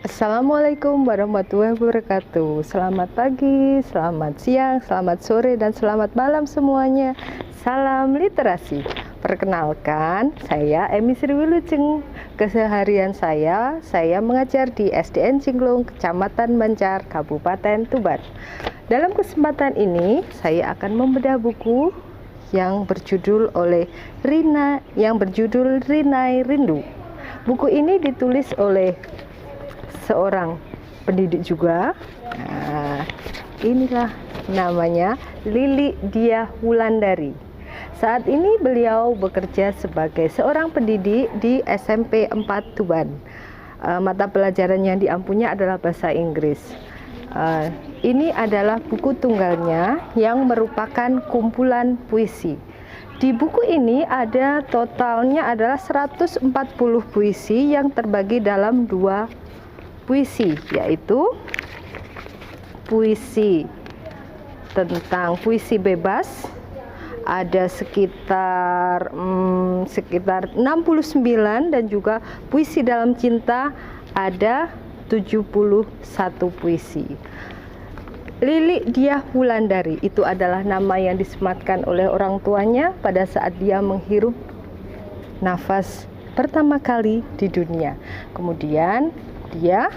Assalamualaikum warahmatullahi wabarakatuh. Selamat pagi, selamat siang, selamat sore, dan selamat malam semuanya. Salam literasi. Perkenalkan, saya Emi Sriwilujeng. Keseharian saya mengajar di SDN Cinglung, Kecamatan Banjar, Kabupaten Tuban. Dalam kesempatan ini, saya akan membedah buku yang berjudul Rinai Rindu. Buku ini ditulis oleh seorang pendidik juga. Nah, inilah namanya Lili Diah Wulandari. Saat ini beliau bekerja sebagai seorang pendidik di SMP 4 Tuban. Mata pelajaran yang diampunya adalah bahasa Inggris. Ini adalah buku tunggalnya yang merupakan kumpulan puisi. Di buku ini ada totalnya adalah 140 puisi yang terbagi dalam dua puisi, yaitu puisi tentang puisi bebas, ada sekitar 69, dan juga puisi dalam cinta ada 71 puisi. Lili Diah Wulandari itu adalah nama yang disematkan oleh orang tuanya pada saat dia menghirup nafas pertama kali di dunia. Kemudian dia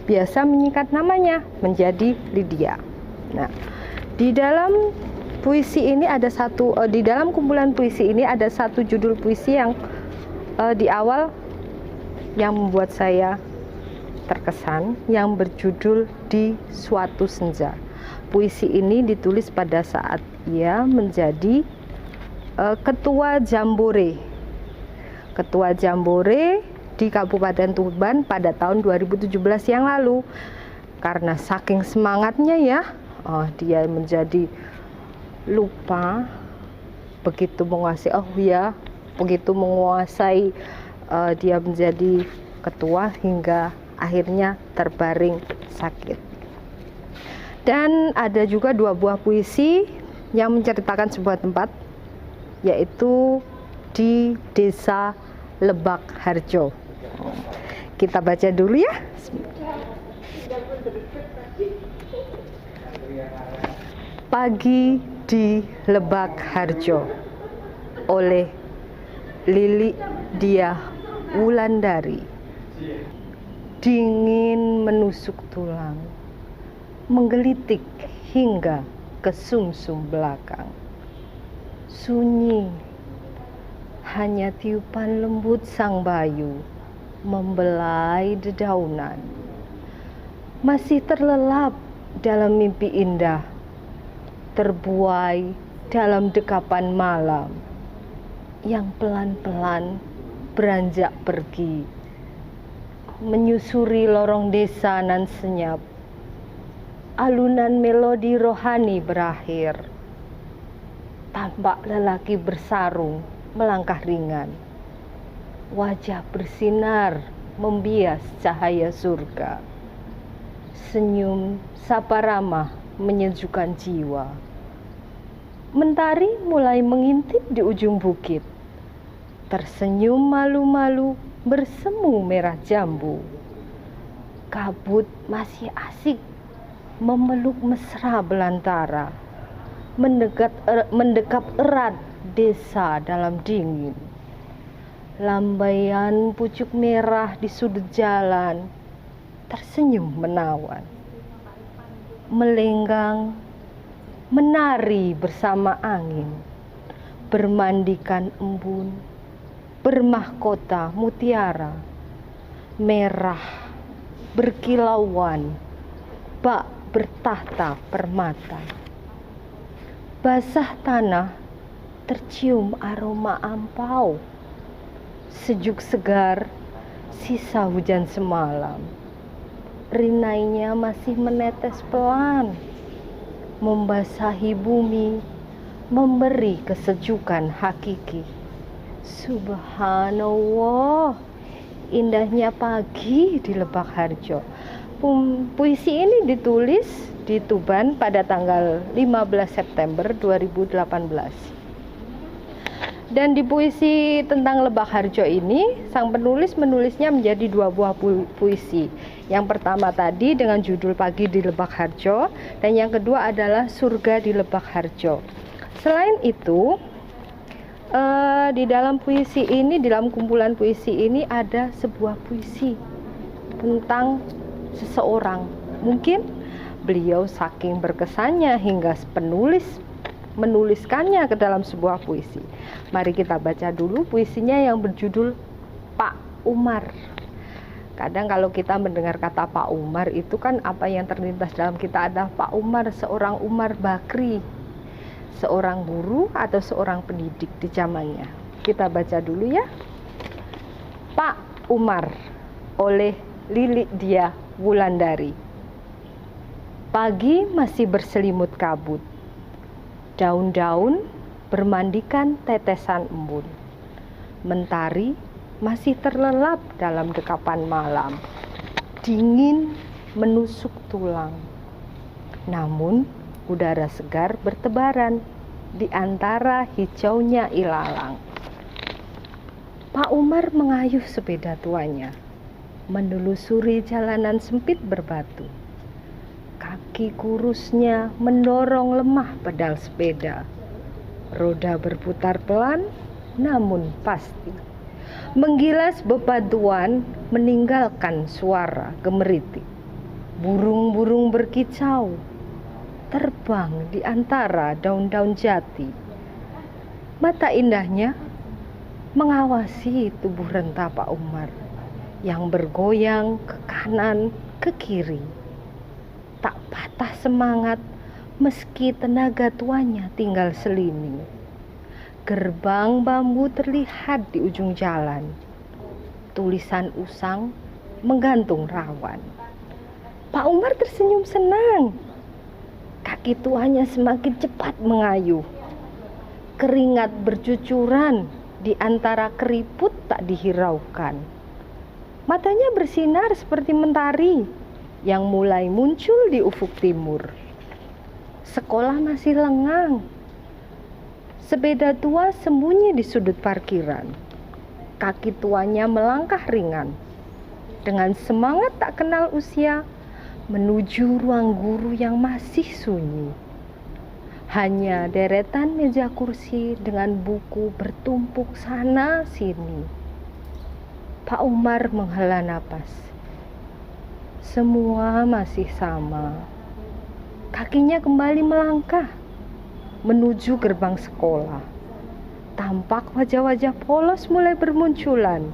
biasa menyingkat namanya menjadi Lydia. Nah, di dalam puisi ini ada di dalam kumpulan puisi ini ada satu judul puisi yang di awal yang membuat saya terkesan, yang berjudul Di Suatu Senja. Puisi ini ditulis pada saat ia menjadi ketua Jambore di Kabupaten Tuban pada tahun 2017 yang lalu. Karena saking semangatnya dia menjadi lupa begitu menguasai dia menjadi ketua hingga akhirnya terbaring sakit. Dan ada juga dua buah puisi yang menceritakan sebuah tempat, yaitu di Desa Lebak Harjo. Kita baca dulu ya. Pagi di Lebak Harjo oleh Lili Diah Wulandari. Dingin menusuk tulang, menggelitik hingga ke sumsum belakang. Sunyi, hanya tiupan lembut sang bayu membelai dedaunan. Masih terlelap dalam mimpi indah, terbuai dalam dekapan malam yang pelan-pelan beranjak pergi, menyusuri lorong desa nan senyap. Alunan melodi rohani berakhir. Tampak lelaki bersarung melangkah ringan. Wajah bersinar membias cahaya surga. Senyum sapa ramah menyejukkan jiwa. Mentari mulai mengintip di ujung bukit. Tersenyum malu-malu bersemu merah jambu. Kabut masih asik memeluk mesra belantara, mendekap erat desa dalam dingin. Lambaian pucuk merah di sudut jalan tersenyum menawan, melenggang menari bersama angin, bermandikan embun, bermahkota mutiara, merah berkilauan, bak bertahta permata. Basah tanah tercium aroma ampau, sejuk segar sisa hujan semalam. Rinainya masih menetes pelan, membasahi bumi, memberi kesejukan hakiki. Subhanallah, indahnya pagi di Lebak Harjo. Puisi ini ditulis di Tuban pada tanggal 15 September 2018. Dan di puisi tentang Lebak Harjo ini, sang penulis menulisnya menjadi dua buah puisi. Yang pertama tadi dengan judul Pagi di Lebak Harjo, dan yang kedua adalah Surga di Lebak Harjo. Selain itu, di dalam puisi ini, di dalam kumpulan puisi ini ada sebuah puisi tentang seseorang. Mungkin beliau saking berkesannya hingga penulis menuliskannya ke dalam sebuah puisi. Mari kita baca dulu puisinya yang berjudul Pak Umar. Kadang kalau kita mendengar kata Pak Umar itu kan apa yang terlintas dalam kita adalah Pak Umar, seorang Umar Bakri, seorang guru atau seorang pendidik di zamannya. Kita baca dulu ya. Pak Umar oleh Lili Dia Wulandari. Pagi masih berselimut kabut. Daun-daun bermandikan tetesan embun. Mentari masih terlelap dalam dekapan malam. Dingin menusuk tulang. Namun udara segar bertebaran di antara hijaunya ilalang. Pak Umar mengayuh sepeda tuanya, menelusuri jalanan sempit berbatu. Kaki kurusnya mendorong lemah pedal sepeda. Roda berputar pelan, namun pasti. Menggilas bebatuan meninggalkan suara gemeritik. Burung-burung berkicau, terbang di antara daun-daun jati. Mata indahnya mengawasi tubuh renta Pak Umar yang bergoyang ke kanan, ke kiri. Tak patah semangat meski tenaga tuanya tinggal selini. Gerbang bambu terlihat di ujung jalan. Tulisan usang menggantung rawan. Pak Umar tersenyum senang. Kaki tuanya semakin cepat mengayuh. Keringat bercucuran di antara keriput tak dihiraukan. Matanya bersinar seperti mentari yang mulai muncul di ufuk timur. Sekolah masih lengang. Sepeda tua sembunyi di sudut parkiran. Kaki tuanya melangkah ringan. Dengan semangat tak kenal usia, menuju ruang guru yang masih sunyi. Hanya deretan meja kursi dengan buku bertumpuk sana sini. Pak Umar menghela napas. Semua masih sama. Kakinya kembali melangkah menuju gerbang sekolah. Tampak wajah-wajah polos mulai bermunculan.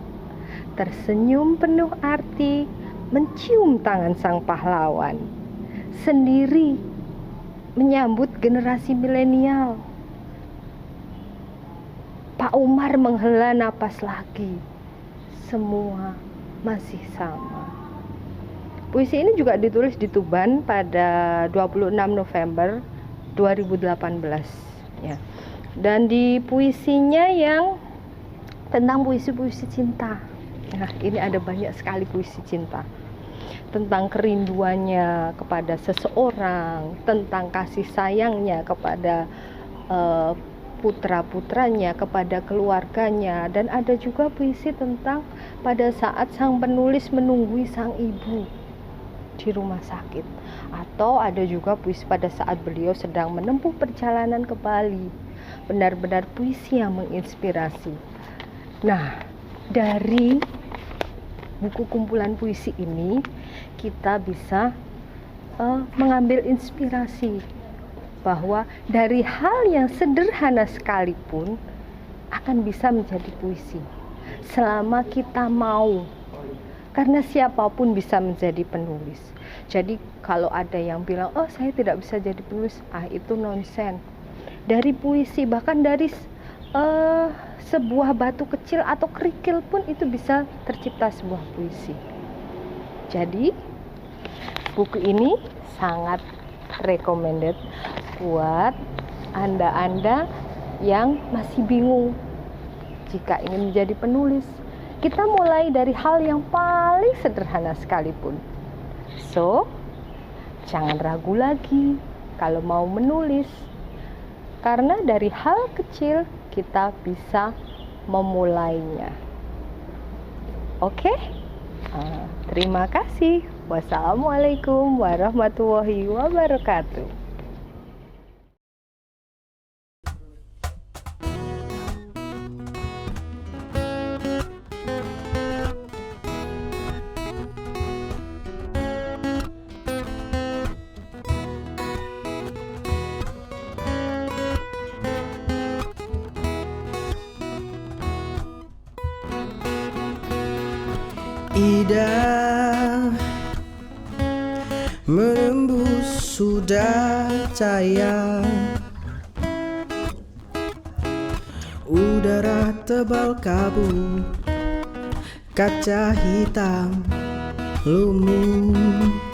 Tersenyum penuh arti, mencium tangan sang pahlawan. Sendiri menyambut generasi milenial. Pak Umar menghela napas lagi. Semua masih sama. Puisi ini juga ditulis di Tuban pada 26 November 2018 ya. Dan di puisinya yang tentang puisi-puisi cinta. Nah, ini ada banyak sekali puisi cinta. Tentang kerinduannya kepada seseorang, tentang kasih sayangnya kepada putra-putranya, kepada keluarganya, dan ada juga puisi tentang pada saat sang penulis menunggui sang ibu di rumah sakit, atau ada juga puisi pada saat beliau sedang menempuh perjalanan ke Bali. Benar-benar puisi yang menginspirasi. Nah, dari buku kumpulan puisi ini kita bisa mengambil inspirasi bahwa dari hal yang sederhana sekalipun akan bisa menjadi puisi selama kita mau. Karena siapapun bisa menjadi penulis. Jadi kalau ada yang bilang, oh saya tidak bisa jadi penulis, itu nonsen. Dari puisi, bahkan dari sebuah batu kecil atau kerikil pun itu bisa tercipta sebuah puisi. Jadi buku ini sangat recommended buat Anda-Anda yang masih bingung jika ingin menjadi penulis. Kita mulai dari hal yang paling sederhana sekalipun. So, jangan ragu lagi kalau mau menulis. Karena dari hal kecil kita bisa memulainya. Oke? Terima kasih. Wassalamualaikum warahmatullahi wabarakatuh. Ida menembus sudah cahaya, udara tebal kabut, kaca hitam lumut.